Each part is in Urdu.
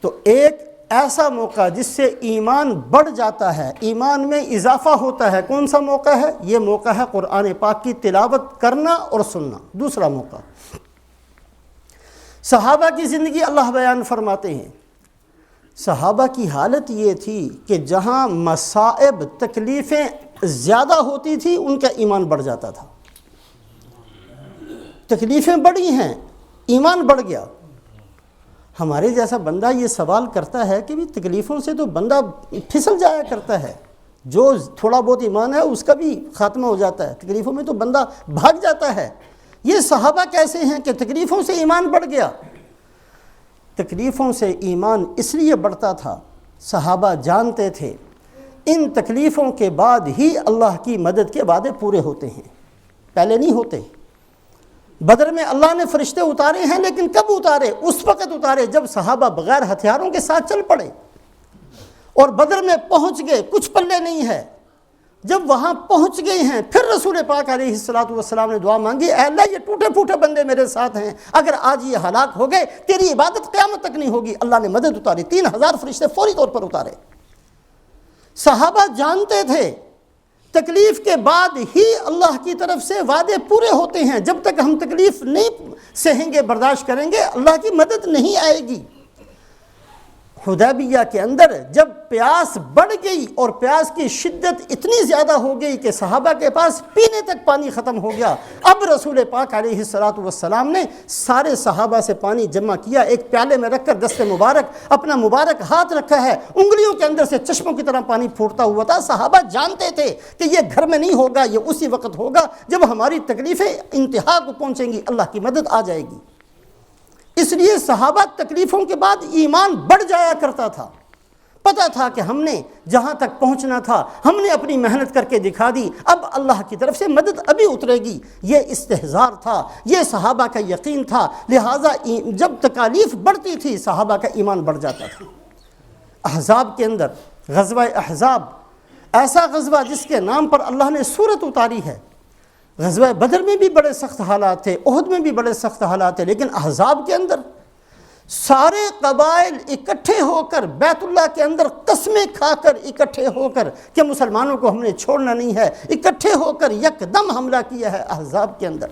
تو ایک ایسا موقع جس سے ایمان بڑھ جاتا ہے، ایمان میں اضافہ ہوتا ہے، کون سا موقع ہے؟ یہ موقع ہے قرآن پاک کی تلاوت کرنا اور سننا۔ دوسرا موقع صحابہ کی زندگی اللہ بیان فرماتے ہیں، صحابہ کی حالت یہ تھی کہ جہاں مصائب تکلیفیں زیادہ ہوتی تھی ان کا ایمان بڑھ جاتا تھا۔ تکلیفیں بڑھی ہیں، ایمان بڑھ گیا۔ ہمارے جیسا بندہ یہ سوال کرتا ہے کہ بھی تکلیفوں سے تو بندہ پھسل جایا کرتا ہے، جو تھوڑا بہت ایمان ہے اس کا بھی خاتمہ ہو جاتا ہے، تکلیفوں میں تو بندہ بھاگ جاتا ہے۔ یہ صحابہ کیسے ہیں کہ تکلیفوں سے ایمان بڑھ گیا؟ تکلیفوں سے ایمان اس لیے بڑھتا تھا، صحابہ جانتے تھے ان تکلیفوں کے بعد ہی اللہ کی مدد کے وعدے پورے ہوتے ہیں، پہلے نہیں ہوتے۔ بدر میں اللہ نے فرشتے اتارے ہیں، لیکن کب اتارے؟ اس وقت اتارے جب صحابہ بغیر ہتھیاروں کے ساتھ چل پڑے اور بدر میں پہنچ گئے، کچھ پلے نہیں ہے۔ جب وہاں پہنچ گئے ہیں پھر رسول پاک علیہ السلام نے دعا مانگی، اے اللہ یہ ٹوٹے پھوٹے بندے میرے ساتھ ہیں، اگر آج یہ ہلاک ہو گئے تیری عبادت قیامت تک نہیں ہوگی۔ اللہ نے مدد اتاری، 3000 فرشتے فوری طور پر اتارے۔ صحابہ جانتے تھے تکلیف کے بعد ہی اللہ کی طرف سے وعدے پورے ہوتے ہیں، جب تک ہم تکلیف نہیں سہیں گے، برداشت کریں گے، اللہ کی مدد نہیں آئے گی۔ حدیبیہ کے اندر جب پیاس بڑھ گئی اور پیاس کی شدت اتنی زیادہ ہو گئی کہ صحابہ کے پاس پینے تک پانی ختم ہو گیا، اب رسول پاک علیہ السلام نے سارے صحابہ سے پانی جمع کیا، ایک پیالے میں رکھ کر دست مبارک اپنا مبارک ہاتھ رکھا ہے، انگلیوں کے اندر سے چشموں کی طرح پانی پھوٹتا ہوا تھا۔ صحابہ جانتے تھے کہ یہ گھر میں نہیں ہوگا، یہ اسی وقت ہوگا جب ہماری تکلیفیں انتہا کو پہنچیں گی، اللہ کی مدد آ جائے گی۔ اس لیے صحابہ تکلیفوں کے بعد ایمان بڑھ جایا کرتا تھا، پتہ تھا کہ ہم نے جہاں تک پہنچنا تھا ہم نے اپنی محنت کر کے دکھا دی، اب اللہ کی طرف سے مدد ابھی اترے گی۔ یہ استحضار تھا، یہ صحابہ کا یقین تھا، لہٰذا جب تکالیف بڑھتی تھی صحابہ کا ایمان بڑھ جاتا تھا۔ احزاب کے اندر غزوہ احزاب ایسا غزوہ جس کے نام پر اللہ نے سورت اتاری ہے۔ غزوہ بدر میں بھی بڑے سخت حالات تھے، احد میں بھی بڑے سخت حالات تھے، لیکن احزاب کے اندر سارے قبائل اکٹھے ہو کر بیت اللہ کے اندر قسمیں کھا کر اکٹھے ہو کر کہ مسلمانوں کو ہم نے چھوڑنا نہیں ہے، اکٹھے ہو کر یکدم حملہ کیا ہے احزاب کے اندر۔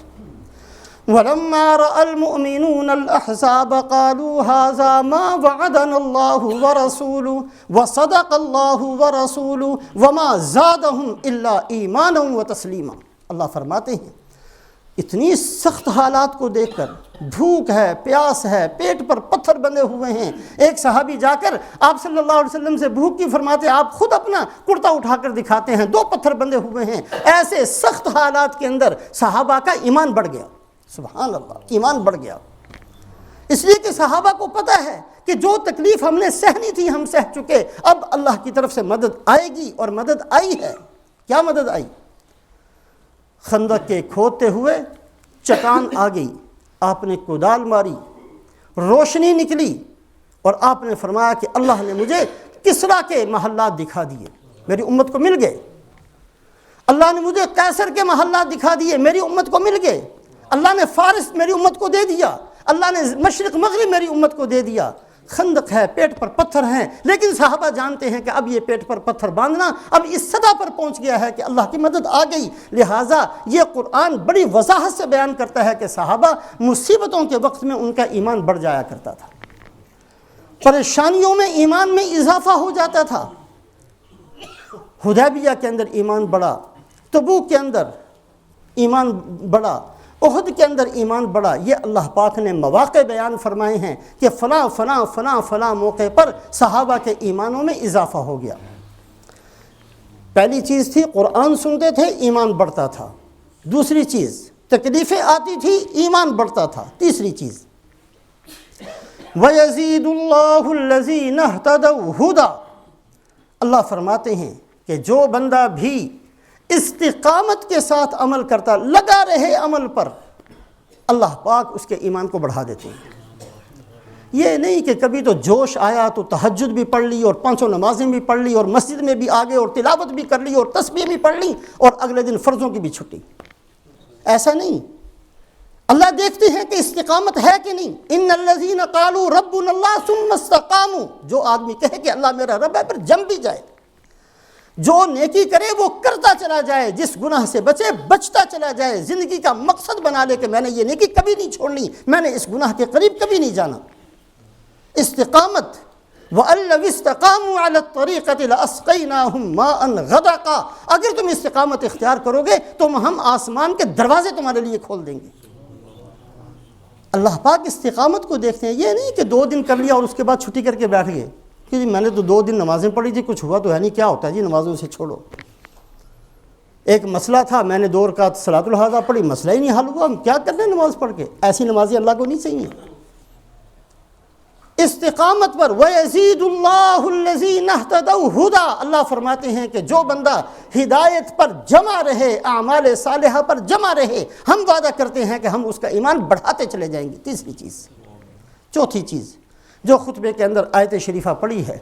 وَلَمَّا رَأَى الْمُؤْمِنُونَ الْأَحْزَابَ قَالُوا هَذَا مَا وَعَدَنَا اللَّهُ وَرَسُولُهُ وَصَدَقَ اللَّهُ وَرَسُولُهُ وَمَا زَادَهُمْ إِلَّا إِيمَانًا وَتَسْلِيمًا۔ اللہ فرماتے ہیں اتنی سخت حالات کو دیکھ کر، بھوک ہے، پیاس ہے، پیٹ پر پتھر بندھے ہوئے ہیں، ایک صحابی جا کر آپ صلی اللہ علیہ وسلم سے بھوک کی فرماتے، آپ خود اپنا کرتا اٹھا کر دکھاتے ہیں، 2 پتھر بندھے ہوئے ہیں۔ ایسے سخت حالات کے اندر صحابہ کا ایمان بڑھ گیا، سبحان اللہ، ایمان بڑھ گیا۔ اس لیے کہ صحابہ کو پتہ ہے کہ جو تکلیف ہم نے سہنی تھی ہم سہ چکے، اب اللہ کی طرف سے مدد آئے گی، اور مدد آئی ہے۔ کیا مدد آئی؟ خندق کے کھودتے ہوئے چٹان آ گئی، آپ نے کدال ماری، روشنی نکلی، اور آپ نے فرمایا کہ اللہ نے مجھے کسرا کے محلات دکھا دیے، میری امت کو مل گئے۔ اللہ نے مجھے قیصر کے محلات دکھا دیے، میری امت کو مل گئے۔ اللہ نے فارس میری امت کو دے دیا، اللہ نے مشرق مغرب میری امت کو دے دیا۔ خندق ہے، پیٹ پر پتھر ہیں، لیکن صحابہ جانتے ہیں کہ اب یہ پیٹ پر پتھر باندھنا اب اس سطح پر پہنچ گیا ہے کہ اللہ کی مدد آ گئی۔ لہٰذا یہ قرآن بڑی وضاحت سے بیان کرتا ہے کہ صحابہ مصیبتوں کے وقت میں ان کا ایمان بڑھ جایا کرتا تھا، پریشانیوں میں ایمان میں اضافہ ہو جاتا تھا۔ حدیبیہ کے اندر ایمان بڑھا، تبوک کے اندر ایمان بڑھا، احد کے اندر ایمان بڑھا۔ یہ اللہ پاک نے مواقع بیان فرمائے ہیں کہ فلاں فلاں فلاں فلاں موقع پر صحابہ کے ایمانوں میں اضافہ ہو گیا۔ پہلی چیز تھی قرآن سنتے تھے، ایمان بڑھتا تھا۔ دوسری چیز تکلیفیں آتی تھی، ایمان بڑھتا تھا۔ تیسری چیز وَيَزِيدُ اللَّهُ الَّذِينَ اهْتَدَوْا هُدًى، اللہ فرماتے ہیں کہ جو بندہ بھی استقامت کے ساتھ عمل کرتا، لگا رہے عمل پر، اللہ پاک اس کے ایمان کو بڑھا دیتے ہیں۔ یہ نہیں کہ کبھی تو جوش آیا تو تہجد بھی پڑھ لی اور 5 نمازیں بھی پڑھ لی اور مسجد میں بھی آگے اور تلاوت بھی کر لی اور تسبیح بھی پڑھ لی اور اگلے دن فرضوں کی بھی چھٹی، ایسا نہیں۔ اللہ دیکھتے ہیں کہ استقامت ہے کہ نہیں. ان الذین قالوا ربنا اللہ ثم استقاموا، جو آدمی کہے کہ اللہ میرا رب ہے پھر جم بھی جائے، جو نیکی کرے وہ کرتا چلا جائے، جس گناہ سے بچے بچتا چلا جائے، زندگی کا مقصد بنا لے کہ میں نے یہ نیکی کبھی نہیں چھوڑنی، میں نے اس گناہ کے قریب کبھی نہیں جانا. استقامت وَأَن لَّوِ اسْتَقَامُوا عَلَى الطَّرِيقَةِ لَأَسْقَيْنَاهُم مَّاءً غَدَقًا، اگر تم استقامت اختیار کرو گے تو ہم آسمان کے دروازے تمہارے لیے کھول دیں گے. اللہ پاک استقامت کو دیکھتے ہیں. یہ نہیں کہ 2 دن کر لیا اور اس کے بعد چھٹی کر کے بیٹھ گئے کہ جی میں نے تو 2 دن نمازیں پڑھی تھی، کچھ ہوا تو ہے نہیں، کیا ہوتا ہے جی نمازوں سے چھوڑو. ایک مسئلہ تھا، میں نے 2 رکعت صلاۃ الحاضہ پڑھی، مسئلہ ہی نہیں حل ہوا، ہم کیا کر رہے ہیں نماز پڑھ کے. ایسی نمازیں اللہ کو نہیں چاہیے. استقامت پر وَيَزِيدُ اللَّهُ الَّذِينَ اهْتَدَوْا هُدًى، اللہ فرماتے ہیں کہ جو بندہ ہدایت پر جمع رہے، اعمال صالحہ پر جمع رہے، ہم وعدہ کرتے ہیں کہ ہم اس کا ایمان بڑھاتے چلے جائیں گے. تیسری چیز. چوتھی چیز جو خطبے کے اندر آیت شریفہ پڑھی ہے،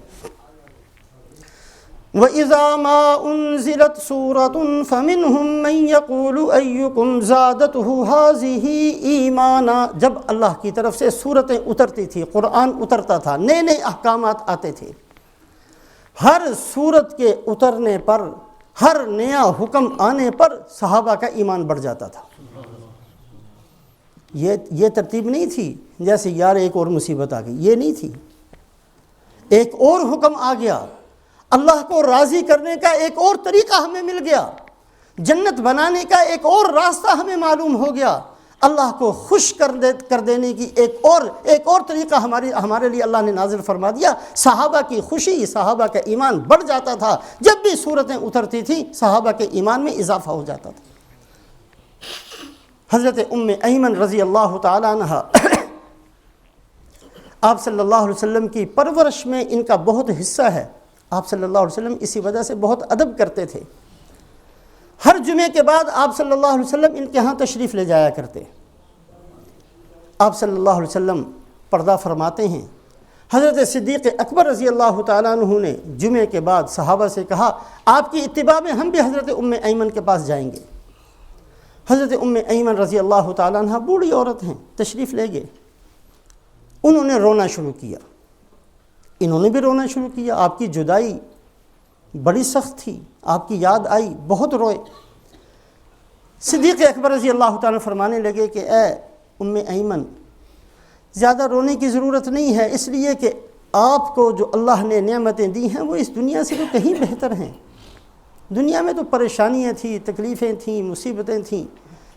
وَإِذَا مَا أُنزِلَتْ سُورَةٌ فَمِنْهُمْ مَنْ يَقُولُ أَيُّكُمْ زَادَتْهُ هَٰذِهِ ایمانا، جب اللہ کی طرف سے سورتیں اترتی تھی، قرآن اترتا تھا، نئے نئے احکامات آتے تھے، ہر سورت کے اترنے پر، ہر نیا حکم آنے پر صحابہ کا ایمان بڑھ جاتا تھا. یہ ترتیب نہیں تھی جیسے یار ایک اور مصیبت آ گئی، یہ نہیں تھی. ایک اور حکم آ گیا، اللہ کو راضی کرنے کا ایک اور طریقہ ہمیں مل گیا، جنت بنانے کا ایک اور راستہ ہمیں معلوم ہو گیا، اللہ کو خوش کر دینے کی ایک اور طریقہ ہمارے لیے اللہ نے نازل فرما دیا. صحابہ کی خوشی، صحابہ کا ایمان بڑھ جاتا تھا. جب بھی صورتیں اترتی تھیں صحابہ کے ایمان میں اضافہ ہو جاتا تھا. حضرت ام ایمن رضی اللہ تعالیٰ عنہ، آپ صلی اللہ علیہ وسلم کی پرورش میں ان کا بہت حصہ ہے. آپ صلی اللہ علیہ وسلم اسی وجہ سے بہت ادب کرتے تھے. ہر جمعے کے بعد آپ صلی اللہ علیہ وسلم ان کے ہاں تشریف لے جایا کرتے. آپ صلی اللہ علیہ وسلم پردہ فرماتے ہیں. حضرت صدیق اکبر رضی اللہ تعالیٰ عنہ نے جمعے کے بعد صحابہ سے کہا آپ کی اتباع میں ہم بھی حضرت ام ایمن کے پاس جائیں گے. حضرت ام ایمن رضی اللہ تعالیٰ عنہ بوڑھی عورت ہیں، تشریف لے گئے. انہوں نے رونا شروع کیا، انہوں نے بھی رونا شروع کیا. آپ کی جدائی بڑی سخت تھی، آپ کی یاد آئی، بہت روئے. صدیق اکبر رضی اللہ تعالیٰ فرمانے لگے کہ اے ام ایمن، زیادہ رونے کی ضرورت نہیں ہے، اس لیے کہ آپ کو جو اللہ نے نعمتیں دی ہیں وہ اس دنیا سے تو کہیں بہتر ہیں. دنیا میں تو پریشانیاں تھیں، تکلیفیں تھیں، مصیبتیں تھیں،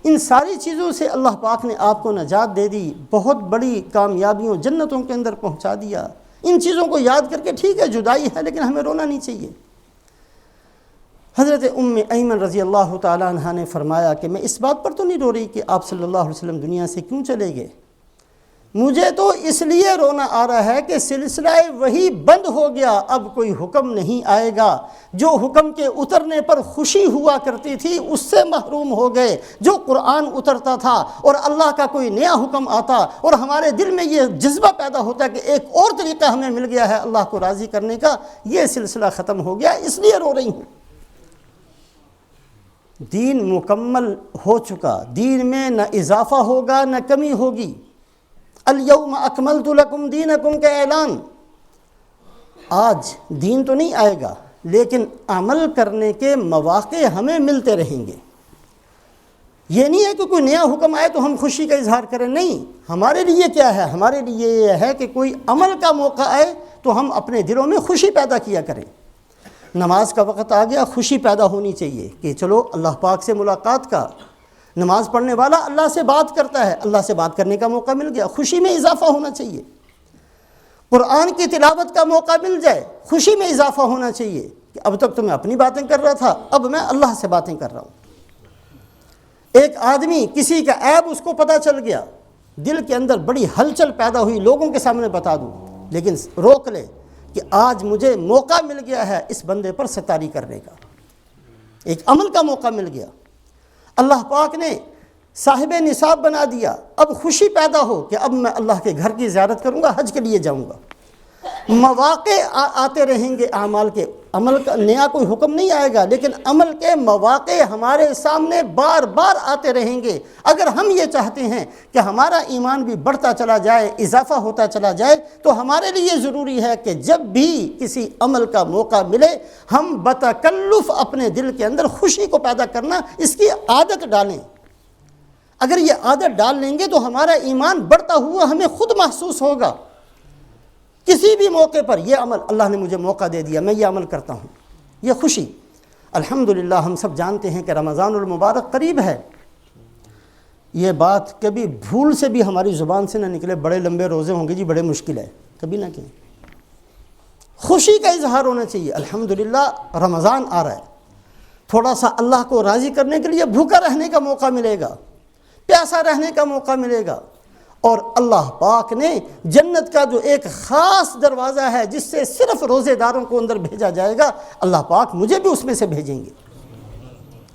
ان ساری چیزوں سے اللہ پاک نے آپ کو نجات دے دی، بہت بڑی کامیابیوں جنتوں کے اندر پہنچا دیا. ان چیزوں کو یاد کر کے ٹھیک ہے جدائی ہے لیکن ہمیں رونا نہیں چاہیے. حضرت ام ایمن رضی اللہ تعالیٰ عنہ نے فرمایا کہ میں اس بات پر تو نہیں رو رہی کہ آپ صلی اللہ علیہ وسلم دنیا سے کیوں چلے گئے، مجھے تو اس لیے رونا آ رہا ہے کہ سلسلہ وحی بند ہو گیا، اب کوئی حکم نہیں آئے گا. جو حکم کے اترنے پر خوشی ہوا کرتی تھی اس سے محروم ہو گئے. جو قرآن اترتا تھا اور اللہ کا کوئی نیا حکم آتا اور ہمارے دل میں یہ جذبہ پیدا ہوتا کہ ایک اور طریقہ ہمیں مل گیا ہے اللہ کو راضی کرنے کا، یہ سلسلہ ختم ہو گیا، اس لیے رو رہی ہوں. دین مکمل ہو چکا، دین میں نہ اضافہ ہوگا نہ کمی ہوگی. الیوم اکملت لکم دینکم کا اعلان. آج دین تو نہیں آئے گا لیکن عمل کرنے کے مواقع ہمیں ملتے رہیں گے. یہ نہیں ہے کہ کوئی نیا حکم آئے تو ہم خوشی کا اظہار کریں، نہیں. ہمارے لیے کیا ہے؟ ہمارے لیے یہ ہے کہ کوئی عمل کا موقع آئے تو ہم اپنے دلوں میں خوشی پیدا کیا کریں. نماز کا وقت آ گیا، خوشی پیدا ہونی چاہیے کہ چلو اللہ پاک سے ملاقات کا. نماز پڑھنے والا اللہ سے بات کرتا ہے، اللہ سے بات کرنے کا موقع مل گیا، خوشی میں اضافہ ہونا چاہیے. قرآن کی تلاوت کا موقع مل جائے، خوشی میں اضافہ ہونا چاہیے کہ اب تک تو میں اپنی باتیں کر رہا تھا، اب میں اللہ سے باتیں کر رہا ہوں. ایک آدمی کسی کا عیب اس کو پتہ چل گیا، دل کے اندر بڑی ہلچل پیدا ہوئی، لوگوں کے سامنے بتا دوں، لیکن روک لے کہ آج مجھے موقع مل گیا ہے اس بندے پر ستاری کرنے کا، ایک عمل کا موقع مل گیا. اللہ پاک نے صاحب نصاب بنا دیا، اب خوشی پیدا ہو کہ اب میں اللہ کے گھر کی زیارت کروں گا، حج کے لیے جاؤں گا. مواقع آتے رہیں گے اعمال کے، عمل کا نیا کوئی حکم نہیں آئے گا، لیکن عمل کے مواقع ہمارے سامنے بار بار آتے رہیں گے۔ اگر ہم یہ چاہتے ہیں کہ ہمارا ایمان بھی بڑھتا چلا جائے، اضافہ ہوتا چلا جائے، تو ہمارے لیے ضروری ہے کہ جب بھی کسی عمل کا موقع ملے ہم بتکلف اپنے دل کے اندر خوشی کو پیدا کرنا، اس کی عادت ڈالیں۔ اگر یہ عادت ڈال لیں گے تو ہمارا ایمان بڑھتا ہوا ہمیں خود محسوس ہوگا۔ کسی بھی موقع پر یہ عمل اللہ نے مجھے موقع دے دیا، میں یہ عمل کرتا ہوں، یہ خوشی۔ الحمدللہ ہم سب جانتے ہیں کہ رمضان المبارک قریب ہے۔ یہ بات کبھی بھول سے بھی ہماری زبان سے نہ نکلے، بڑے لمبے روزے ہوں گے جی، بڑے مشکل ہے، کبھی نہ کہیں۔ خوشی کا اظہار ہونا چاہیے، الحمدللہ رمضان آ رہا ہے، تھوڑا سا اللہ کو راضی کرنے کے لیے بھوکا رہنے کا موقع ملے گا، پیاسا رہنے کا موقع ملے گا، اور اللہ پاک نے جنت کا جو ایک خاص دروازہ ہے جس سے صرف روزے داروں کو اندر بھیجا جائے گا، اللہ پاک مجھے بھی اس میں سے بھیجیں گے۔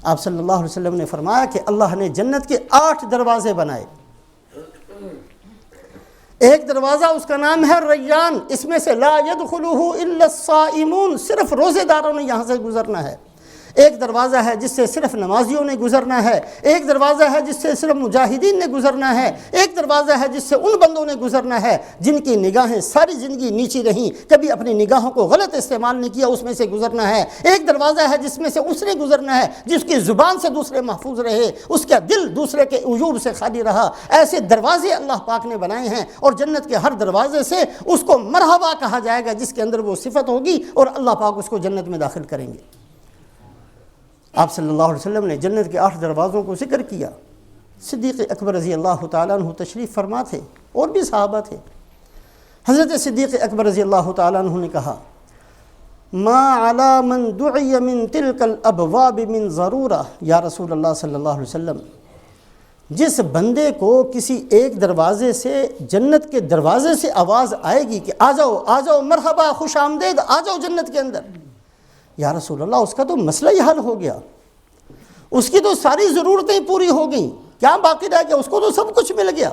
آپ صلی اللہ علیہ وسلم نے فرمایا کہ اللہ نے جنت کے 8 دروازے بنائے، ایک دروازہ اس کا نام ہے ریان، اس میں سے لا يدخلہ الا الصائمون، صرف روزے داروں نے یہاں سے گزرنا ہے۔ ایک دروازہ ہے جس سے صرف نمازیوں نے گزرنا ہے، ایک دروازہ ہے جس سے صرف مجاہدین نے گزرنا ہے، ایک دروازہ ہے جس سے ان بندوں نے گزرنا ہے جن کی نگاہیں ساری زندگی نیچی رہیں، کبھی اپنی نگاہوں کو غلط استعمال نہیں کیا، اس میں سے گزرنا ہے۔ ایک دروازہ ہے جس میں سے اس نے گزرنا ہے جس کی زبان سے دوسرے محفوظ رہے، اس کا دل دوسرے کے عیوب سے خالی رہا۔ ایسے دروازے اللہ پاک نے بنائے ہیں، اور جنت کے ہر دروازے سے اس کو مرحبا کہا جائے گا جس کے اندر وہ صفت ہوگی، اور اللہ پاک اس کو جنت میں داخل کریں گے۔ آپ صلی اللہ علیہ وسلم نے جنت کے 8 دروازوں کو ذکر کیا۔ صدیق اکبر رضی اللہ تعالیٰ عنہ تشریف فرما تھے، اور بھی صحابہ تھے۔ حضرت صدیق اکبر رضی اللہ تعالیٰ عنہ نے کہا، ما علی من دعی من تلک الابواب من ضرورہ، یا رسول اللہ صلی اللہ علیہ وسلم، جس بندے کو کسی ایک دروازے سے جنت کے دروازے سے آواز آئے گی کہ آ جاؤ آ جاؤ، مرحبا، خوش آمدید، آ جاؤ جنت کے اندر، یا رسول اللہ اس کا تو مسئلہ ہی حل ہو گیا، اس کی تو ساری ضرورتیں پوری ہو گئیں، کیا باقی رہ گیا؟ اس کو تو سب کچھ مل گیا۔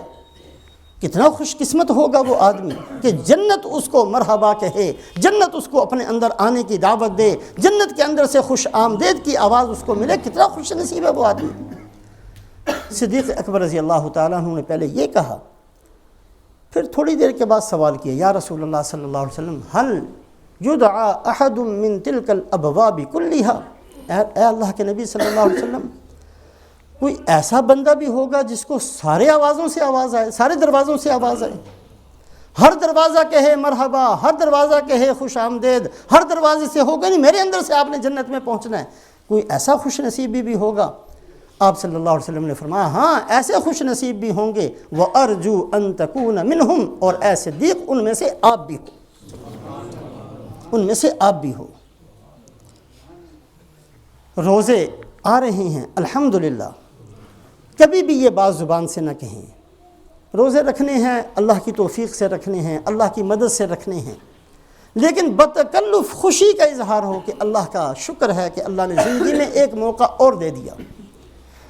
کتنا خوش قسمت ہوگا وہ آدمی کہ جنت اس کو مرحبا کہے، جنت اس کو اپنے اندر آنے کی دعوت دے، جنت کے اندر سے خوش آمدید کی آواز اس کو ملے، کتنا خوش نصیب ہے وہ آدمی۔ صدیق اکبر رضی اللہ تعالیٰ عنہ نے پہلے یہ کہا، پھر تھوڑی دیر کے بعد سوال کیا، یا رسول اللہ صلی اللہ علیہ وسلم، حل یدعا احد من تلک الابواب کلھا، اے اللہ کے نبی صلی اللہ علیہ وسلم، کوئی ایسا بندہ بھی ہوگا جس کو سارے آوازوں سے آواز آئے، سارے دروازوں سے آواز آئے، ہر دروازہ کہے مرحبا، ہر دروازہ کہے خوش آمدید، ہر دروازے سے ہوگا نہیں میرے اندر سے آپ نے جنت میں پہنچنا ہے، کوئی ایسا خوش نصیب بھی ہوگا؟ آپ صلی اللہ علیہ وسلم نے فرمایا، ہاں ایسے خوش نصیب بھی ہوں گے، وَأَرْجُو أَن تَكُونَ مِنْهُمْ، اور اے صدیق ان میں سے آپ بھی ہو، ان میں سے آپ بھی ہو۔ روزے آ رہے ہیں الحمدللہ، کبھی بھی یہ بات زبان سے نہ کہیں، روزے رکھنے ہیں اللہ کی توفیق سے رکھنے ہیں، اللہ کی مدد سے رکھنے ہیں، لیکن بتکلف خوشی کا اظہار ہو کہ اللہ کا شکر ہے کہ اللہ نے زندگی میں ایک موقع اور دے دیا،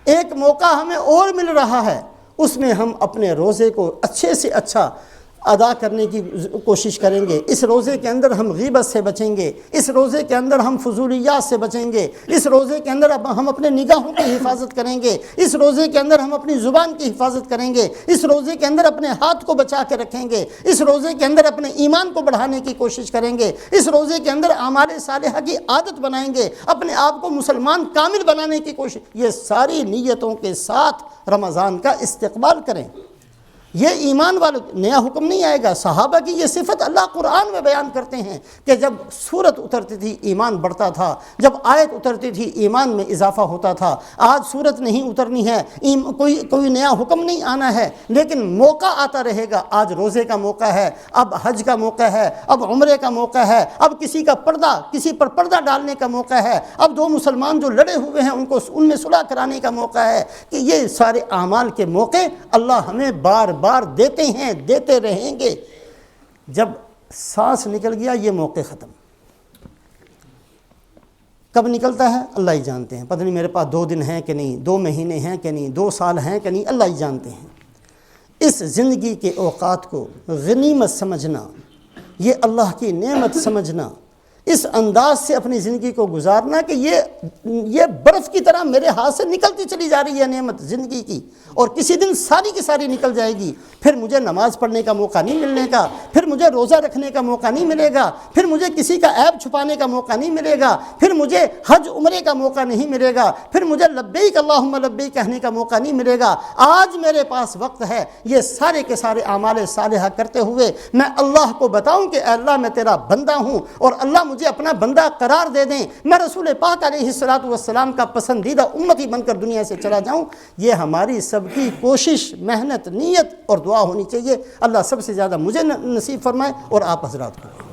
ایک موقع ہمیں اور مل رہا ہے، اس میں ہم اپنے روزے کو اچھے سے اچھا ادا کرنے کی کوشش کریں گے۔ اس روزے کے اندر ہم غیبت سے بچیں گے، اس روزے کے اندر ہم فضولیات سے بچیں گے، اس روزے کے اندر ہم اپنے نگاہوں کی حفاظت کریں گے، اس روزے کے اندر ہم اپنی زبان کی حفاظت کریں گے، اس روزے کے اندر اپنے ہاتھ کو بچا کے رکھیں گے، اس روزے کے اندر اپنے ایمان کو بڑھانے کی کوشش کریں گے، اس روزے کے اندر اعمال صالحہ کی عادت بنائیں گے، اپنے آپ کو مسلمان کامل بنانے کی کوشش، یہ ساری نیتوں کے ساتھ رمضان کا استقبال کریں۔ یہ ایمان والوں نیا حکم نہیں آئے گا، صحابہ کی یہ صفت اللہ قرآن میں بیان کرتے ہیں کہ جب سورت اترتی تھی ایمان بڑھتا تھا، جب آیت اترتی تھی ایمان میں اضافہ ہوتا تھا۔ آج سورت نہیں اترنی ہے، کوئی نیا حکم نہیں آنا ہے، لیکن موقع آتا رہے گا۔ آج روزے کا موقع ہے، اب حج کا موقع ہے، اب عمرے کا موقع ہے، اب کسی پر پردہ ڈالنے کا موقع ہے، اب دو مسلمان جو لڑے ہوئے ہیں ان میں صلح کرانے کا موقع ہے، کہ یہ سارے اعمال کے موقع اللہ ہمیں بار بار دیتے ہیں، دیتے رہیں گے۔ جب سانس نکل گیا یہ موقع ختم، کب نکلتا ہے اللہ ہی جانتے ہیں، پتہ نہیں میرے پاس 2 دن ہیں کہ نہیں، 2 مہینے ہیں کہ نہیں، 2 سال ہیں کہ نہیں، اللہ ہی جانتے ہیں۔ اس زندگی کے اوقات کو غنیمت سمجھنا، یہ اللہ کی نعمت سمجھنا، اس انداز سے اپنی زندگی کو گزارنا کہ یہ برف کی طرح میرے ہاتھ سے نکلتی چلی جا رہی ہے نعمت زندگی کی، اور کسی دن ساری کی ساری نکل جائے گی، پھر مجھے نماز پڑھنے کا موقع نہیں ملنے کا، پھر مجھے روزہ رکھنے کا موقع نہیں ملے گا، پھر مجھے کسی کا عیب چھپانے کا موقع نہیں ملے گا، پھر مجھے حج عمرے کا موقع نہیں ملے گا، پھر مجھے لبیک اللہم لبیک کہنے کا موقع نہیں ملے گا۔ آج میرے پاس وقت ہے یہ سارے کے سارے اعمال صالحہ کرتے ہوئے میں اللہ کو بتاؤں کہ اے اللہ میں تیرا بندہ ہوں، اور اللہ مجھے اپنا بندہ قرار دے دیں، میں رسول پاک علیہ الصلوۃ والسلام کا پسندیدہ امتی بن کر دنیا سے چلا جاؤں۔ یہ ہماری سب کی کوشش، محنت، نیت اور دعا ہونی چاہیے۔ اللہ سب سے زیادہ مجھے نصیب فرمائے اور آپ حضرات کو۔